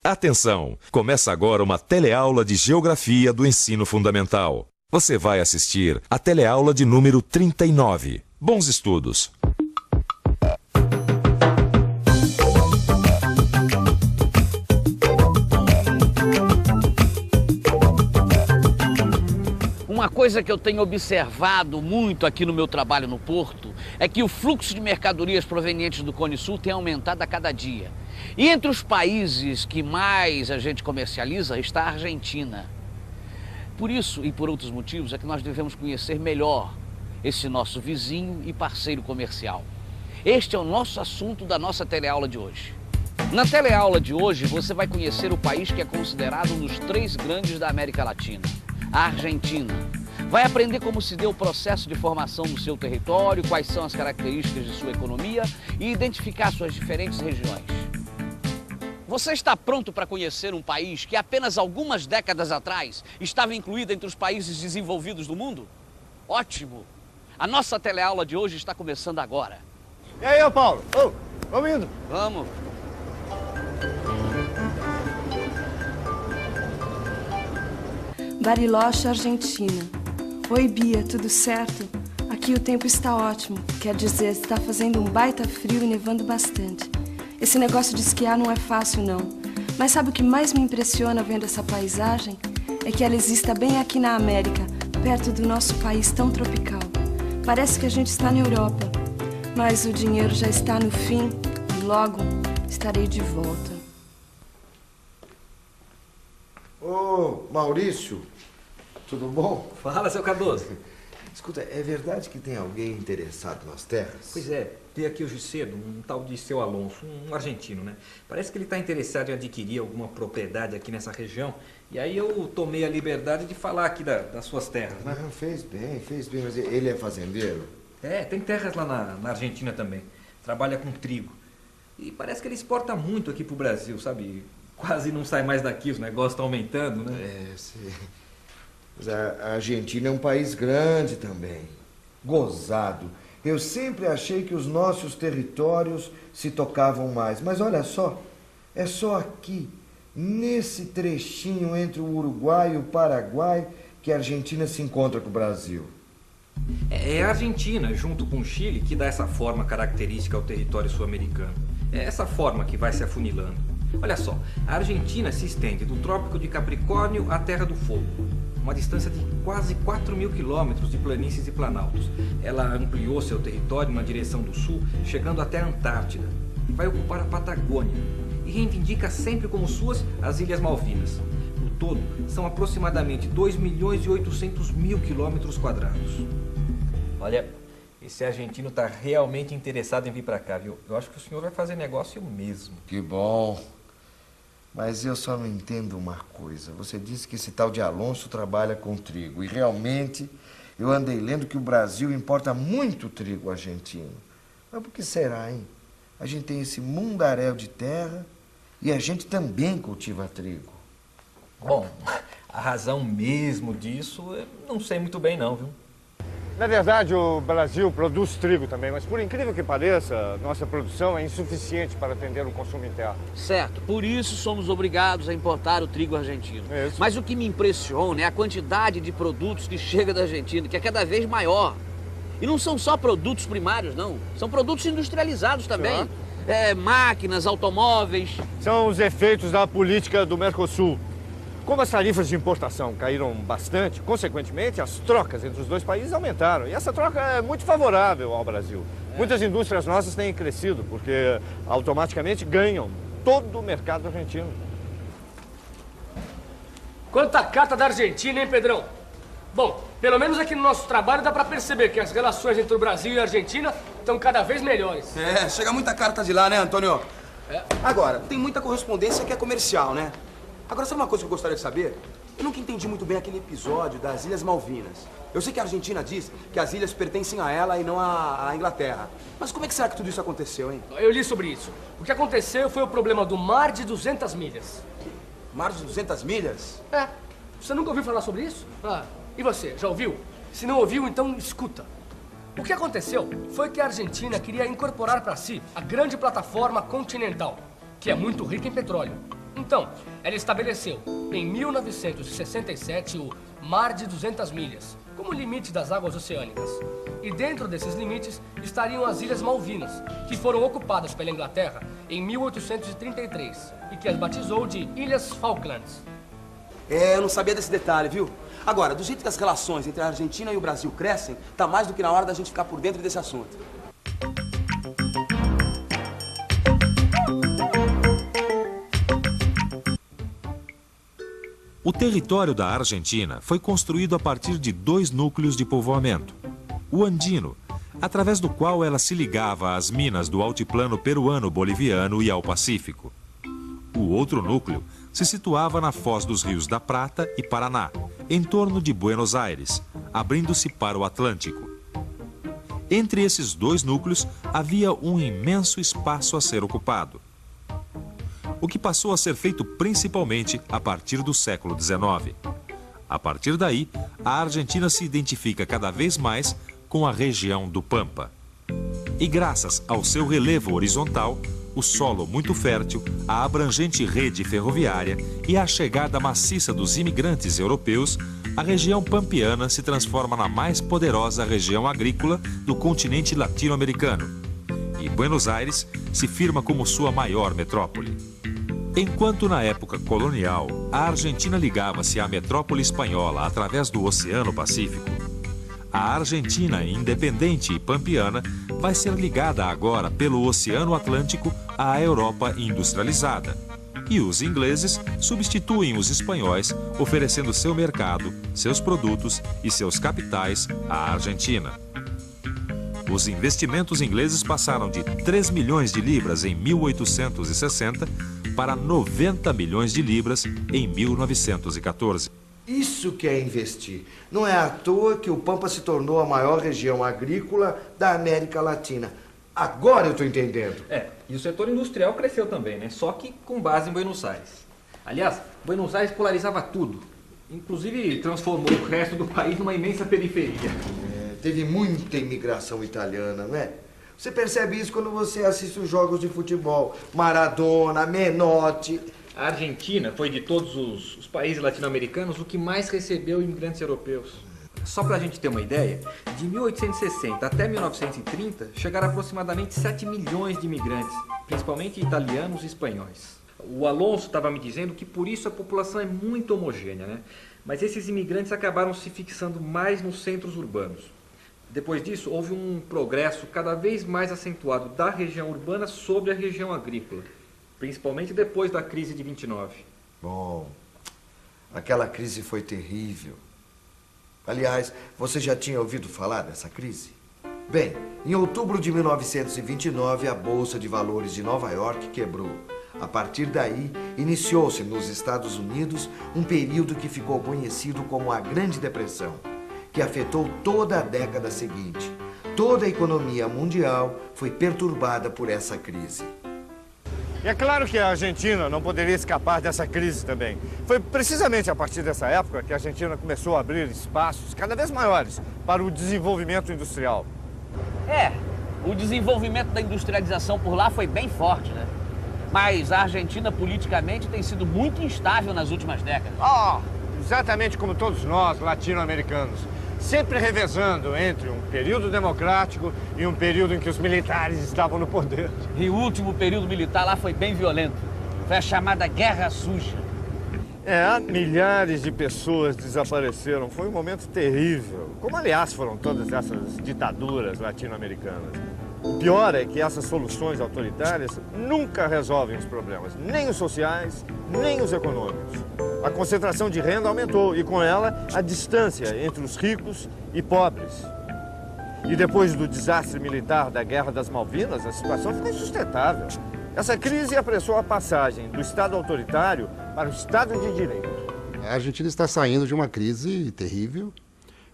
Atenção! Começa agora uma teleaula de Geografia do Ensino Fundamental. Você vai assistir a teleaula de número 39. Bons estudos! Uma coisa que eu tenho observado muito aqui no meu trabalho no Porto é que o fluxo de mercadorias provenientes do Cone Sul tem aumentado a cada dia. E entre os países que mais a gente comercializa está a Argentina. Por isso e por outros motivos é que nós devemos conhecer melhor esse nosso vizinho e parceiro comercial. Este é o nosso assunto da nossa teleaula de hoje. Na teleaula de hoje você vai conhecer o país que é considerado um dos 3 grandes da América Latina, a Argentina. Vai aprender como se deu o processo de formação do seu território, quais são as características de sua economia e identificar suas diferentes regiões. Você está pronto para conhecer um país que apenas algumas décadas atrás estava incluído entre os países desenvolvidos do mundo? Ótimo! A nossa teleaula de hoje está começando agora. E aí, ô Paulo? Ô, vamos indo. Vamos! Bariloche, Argentina. Oi, Bia, tudo certo? Aqui o tempo está ótimo, quer dizer, está fazendo um baita frio e nevando bastante. Esse negócio de esquiar não é fácil, não. Mas sabe o que mais me impressiona vendo essa paisagem? É que ela exista bem aqui na América, perto do nosso país tão tropical. Parece que a gente está na Europa, mas o dinheiro já está no fim e logo estarei de volta. Ô, Maurício, tudo bom? Fala, seu Cardoso. Escuta, é verdade que tem alguém interessado nas terras? Pois é, tem aqui hoje cedo um tal de Seu Alonso, um argentino, né? Parece que ele está interessado em adquirir alguma propriedade aqui nessa região. E aí eu tomei a liberdade de falar aqui das suas terras, né? Não, fez bem, mas ele é fazendeiro? É, tem terras lá na Argentina também. Trabalha com trigo. E parece que ele exporta muito aqui pro Brasil, sabe? Quase não sai mais daqui, os negócios estão aumentando, né? É, sim. Mas a Argentina é um país grande também, gozado. Eu sempre achei que os nossos territórios se tocavam mais, mas olha só, é só aqui, nesse trechinho entre o Uruguai e o Paraguai, que a Argentina se encontra com o Brasil. É a Argentina, junto com o Chile, que dá essa forma característica ao território sul-americano. É essa forma que vai se afunilando. Olha só, a Argentina se estende do Trópico de Capricórnio à Terra do Fogo. Uma distância de quase 4.000 quilômetros de planícies e planaltos. Ela ampliou seu território na direção do sul, chegando até a Antártida. Vai ocupar a Patagônia e reivindica sempre como suas as Ilhas Malvinas. No todo, são aproximadamente 2.800.000 quilômetros quadrados. Olha, esse argentino está realmente interessado em vir para cá, viu? Eu acho que o senhor vai fazer negócio mesmo. Que bom. Mas eu só não entendo uma coisa. Você disse que esse tal de Alonso trabalha com trigo. E realmente eu andei lendo que o Brasil importa muito trigo argentino. Mas por que será, hein? A gente tem esse mundaréu de terra e a gente também cultiva trigo. Bom, a razão mesmo disso eu não sei muito bem não, viu? Na verdade, o Brasil produz trigo também, mas por incrível que pareça, nossa produção é insuficiente para atender o consumo interno. Certo, por isso somos obrigados a importar o trigo argentino. Isso. Mas o que me impressiona é a quantidade de produtos que chega da Argentina, que é cada vez maior. E não são só produtos primários, não. São produtos industrializados também. Máquinas, automóveis. São os efeitos da política do Mercosul. Como as tarifas de importação caíram bastante, consequentemente, as trocas entre os dois países aumentaram. E essa troca é muito favorável ao Brasil. Muitas indústrias nossas têm crescido, porque automaticamente ganham todo o mercado argentino. Quanta carta da Argentina, hein, Pedrão? Bom, pelo menos aqui no nosso trabalho dá pra perceber que as relações entre o Brasil e a Argentina estão cada vez melhores. É, chega muita carta de lá, né, Antônio? Agora, tem muita correspondência que é comercial, né? Agora, sabe uma coisa que eu gostaria de saber? Eu nunca entendi muito bem aquele episódio das Ilhas Malvinas. Eu sei que a Argentina diz que as ilhas pertencem a ela e não à Inglaterra. Mas como é que será que tudo isso aconteceu, hein? Eu li sobre isso. O que aconteceu foi o problema do mar de 200 milhas. Mar de 200 milhas? É. Você nunca ouviu falar sobre isso? E você, já ouviu? Se não ouviu, então escuta. O que aconteceu foi que a Argentina queria incorporar para si a grande plataforma continental, que é muito rica em petróleo. Então, ela estabeleceu, em 1967, o Mar de 200 Milhas, como limite das águas oceânicas. E dentro desses limites estariam as Ilhas Malvinas, que foram ocupadas pela Inglaterra em 1833 e que as batizou de Ilhas Falklands. É, eu não sabia desse detalhe, viu? Agora, do jeito que as relações entre a Argentina e o Brasil crescem, tá mais do que na hora da gente ficar por dentro desse assunto. O território da Argentina foi construído a partir de 2 núcleos de povoamento. O andino, através do qual ela se ligava às minas do altiplano peruano-boliviano e ao Pacífico. O outro núcleo se situava na foz dos rios da Prata e Paraná, em torno de Buenos Aires, abrindo-se para o Atlântico. Entre esses 2 núcleos havia um imenso espaço a ser ocupado, o que passou a ser feito principalmente a partir do século XIX. A partir daí, a Argentina se identifica cada vez mais com a região do Pampa. E graças ao seu relevo horizontal, o solo muito fértil, a abrangente rede ferroviária e a chegada maciça dos imigrantes europeus, a região pampiana se transforma na mais poderosa região agrícola do continente latino-americano. E Buenos Aires se firma como sua maior metrópole. Enquanto na época colonial, a Argentina ligava-se à metrópole espanhola através do Oceano Pacífico, a Argentina independente e pampiana vai ser ligada agora pelo Oceano Atlântico à Europa industrializada. E os ingleses substituem os espanhóis, oferecendo seu mercado, seus produtos e seus capitais à Argentina. Os investimentos ingleses passaram de 3 milhões de libras em 1860 para 90 milhões de libras em 1914. Isso que é investir. Não é à toa que o Pampa se tornou a maior região agrícola da América Latina. Agora eu estou entendendo. E o setor industrial cresceu também, né? Só que com base em Buenos Aires. Aliás, Buenos Aires polarizava tudo. Inclusive transformou o resto do país numa imensa periferia. Teve muita imigração italiana, não é? Você percebe isso quando você assiste os jogos de futebol. Maradona, Menotti. A Argentina foi, de todos os países latino-americanos, o que mais recebeu imigrantes europeus. Só pra gente ter uma ideia, de 1860 até 1930, chegaram aproximadamente 7 milhões de imigrantes, principalmente italianos e espanhóis. O Alonso estava me dizendo que por isso a população é muito homogênea, né? Mas esses imigrantes acabaram se fixando mais nos centros urbanos. Depois disso, houve um progresso cada vez mais acentuado da região urbana sobre a região agrícola, principalmente depois da crise de 29. Bom, aquela crise foi terrível. Aliás, você já tinha ouvido falar dessa crise? Bem, em outubro de 1929, a Bolsa de Valores de Nova York quebrou. A partir daí, iniciou-se nos Estados Unidos um período que ficou conhecido como a Grande Depressão, que afetou toda a década seguinte. Toda a economia mundial foi perturbada por essa crise. E é claro que a Argentina não poderia escapar dessa crise também. Foi precisamente a partir dessa época que a Argentina começou a abrir espaços cada vez maiores para o desenvolvimento industrial. O desenvolvimento da industrialização por lá foi bem forte, né? Mas a Argentina politicamente tem sido muito instável nas últimas décadas. Exatamente como todos nós, latino-americanos. Sempre revezando entre um período democrático e um período em que os militares estavam no poder. E o último período militar lá foi bem violento. Foi a chamada Guerra Suja. Milhares de pessoas desapareceram. Foi um momento terrível. Como, aliás, foram todas essas ditaduras latino-americanas. O pior é que essas soluções autoritárias nunca resolvem os problemas, nem os sociais, nem os econômicos. A concentração de renda aumentou e, com ela, a distância entre os ricos e pobres. E depois do desastre militar da Guerra das Malvinas, a situação ficou insustentável. Essa crise apressou a passagem do Estado autoritário para o Estado de Direito. A Argentina está saindo de uma crise terrível,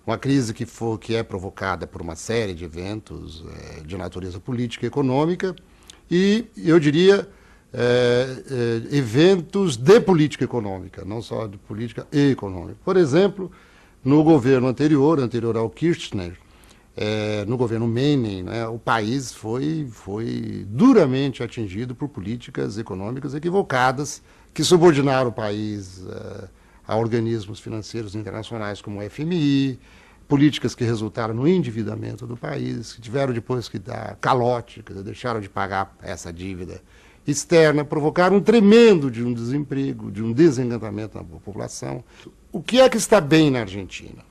uma crise que é provocada por uma série de eventos de natureza política e econômica e, eu diria, eventos de política econômica, não só de política e econômica. Por exemplo, no governo anterior ao Kirchner, no governo Menem, né, o país foi duramente atingido por políticas econômicas equivocadas que subordinaram o país a organismos financeiros internacionais como o FMI, políticas que resultaram no endividamento do país, que tiveram depois que dar calote, quer dizer, deixaram de pagar essa dívida externa, provocaram um tremendo de um desemprego, de um desencantamento na população. O que é que está bem na Argentina,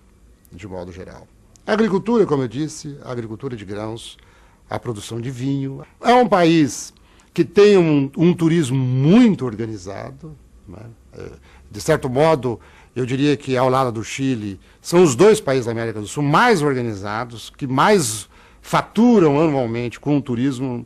de modo geral? A agricultura, como eu disse, a agricultura de grãos, a produção de vinho. É um país que tem um turismo muito organizado, né? De certo modo, eu diria que ao lado do Chile, são os dois países da América do Sul mais organizados, que mais faturam anualmente com o turismo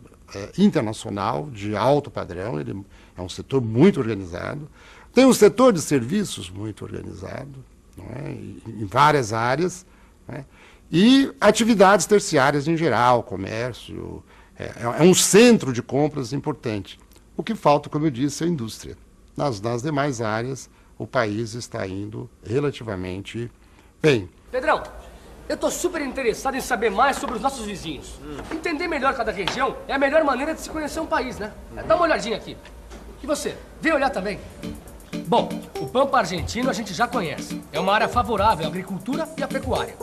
internacional, de alto padrão. Ele é um setor muito organizado. Tem um setor de serviços muito organizado, não é? Em várias áreas, né? E atividades terciárias em geral, comércio, é um centro de compras importante. O que falta, como eu disse, é a indústria. Nas demais áreas, o país está indo relativamente bem. Pedrão, eu estou super interessado em saber mais sobre os nossos vizinhos. Entender melhor cada região é a melhor maneira de se conhecer um país, né? Dá uma olhadinha aqui. E você? Vem olhar também. Bom, o Pampa argentino a gente já conhece. É uma área favorável à agricultura e à pecuária.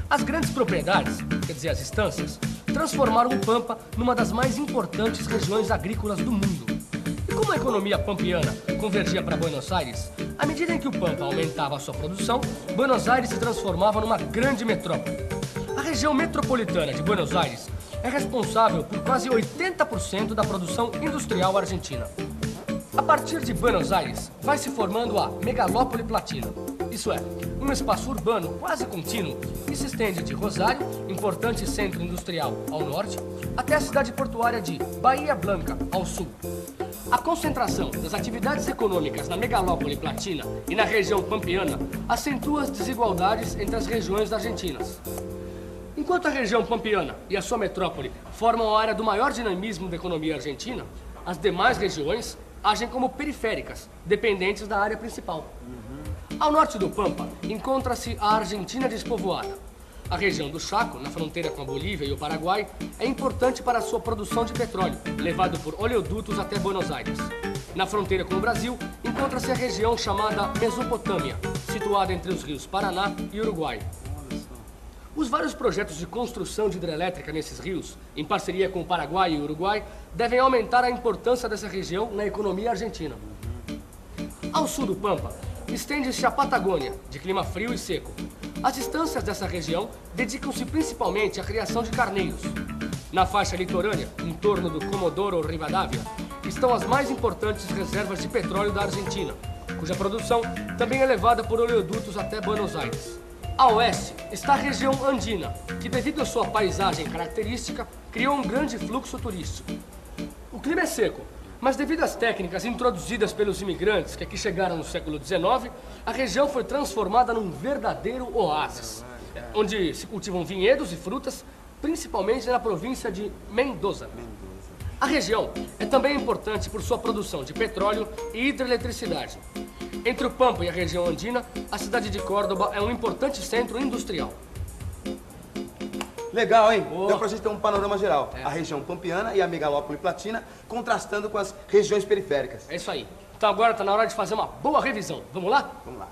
As grandes propriedades, quer dizer, as estâncias, transformaram o Pampa numa das mais importantes regiões agrícolas do mundo. E como a economia pampiana convergia para Buenos Aires, à medida em que o Pampa aumentava a sua produção, Buenos Aires se transformava numa grande metrópole. A região metropolitana de Buenos Aires é responsável por quase 80% da produção industrial argentina. A partir de Buenos Aires, vai se formando a megalópole platina. Isso é, um espaço urbano quase contínuo que se estende de Rosário, importante centro industrial, ao norte, até a cidade portuária de Bahia Blanca, ao sul. A concentração das atividades econômicas na megalópole platina e na região pampiana acentua as desigualdades entre as regiões argentinas. Enquanto a região pampiana e a sua metrópole formam a área do maior dinamismo da economia argentina, as demais regiões agem como periféricas, dependentes da área principal. Ao norte do Pampa, encontra-se a Argentina despovoada. A região do Chaco, na fronteira com a Bolívia e o Paraguai, é importante para a sua produção de petróleo, levado por oleodutos até Buenos Aires. Na fronteira com o Brasil, encontra-se a região chamada Mesopotâmia, situada entre os rios Paraná e Uruguai. Os vários projetos de construção de hidrelétrica nesses rios, em parceria com o Paraguai e o Uruguai, devem aumentar a importância dessa região na economia argentina. Ao sul do Pampa, estende-se a Patagônia, de clima frio e seco. As estâncias dessa região dedicam-se principalmente à criação de carneiros. Na faixa litorânea, em torno do Comodoro Rivadavia, estão as mais importantes reservas de petróleo da Argentina, cuja produção também é levada por oleodutos até Buenos Aires. A oeste está a região andina, que devido à sua paisagem característica, criou um grande fluxo turístico. O clima é seco, mas devido às técnicas introduzidas pelos imigrantes que aqui chegaram no século XIX, a região foi transformada num verdadeiro oásis, onde se cultivam vinhedos e frutas, principalmente na província de Mendoza. A região é também importante por sua produção de petróleo e hidroeletricidade. Entre o Pampa e a região andina, a cidade de Córdoba é um importante centro industrial. Legal, hein? Deu pra gente ter um panorama geral. A região pampiana e a megalópole platina contrastando com as regiões periféricas. É isso aí. Então agora tá na hora de fazer uma boa revisão. Vamos lá? Vamos lá.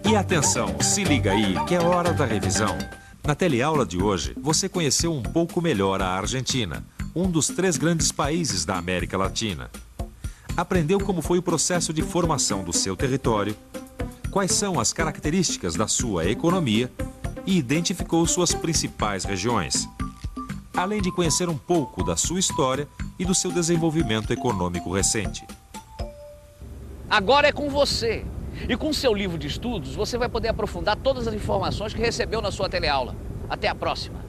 E atenção, se liga aí, que é hora da revisão. Na teleaula de hoje, você conheceu um pouco melhor a Argentina, um dos 3 grandes países da América Latina. Aprendeu como foi o processo de formação do seu território, quais são as características da sua economia e identificou suas principais regiões, além de conhecer um pouco da sua história e do seu desenvolvimento econômico recente. Agora é com você. E com seu livro de estudos, você vai poder aprofundar todas as informações que recebeu na sua teleaula. Até a próxima.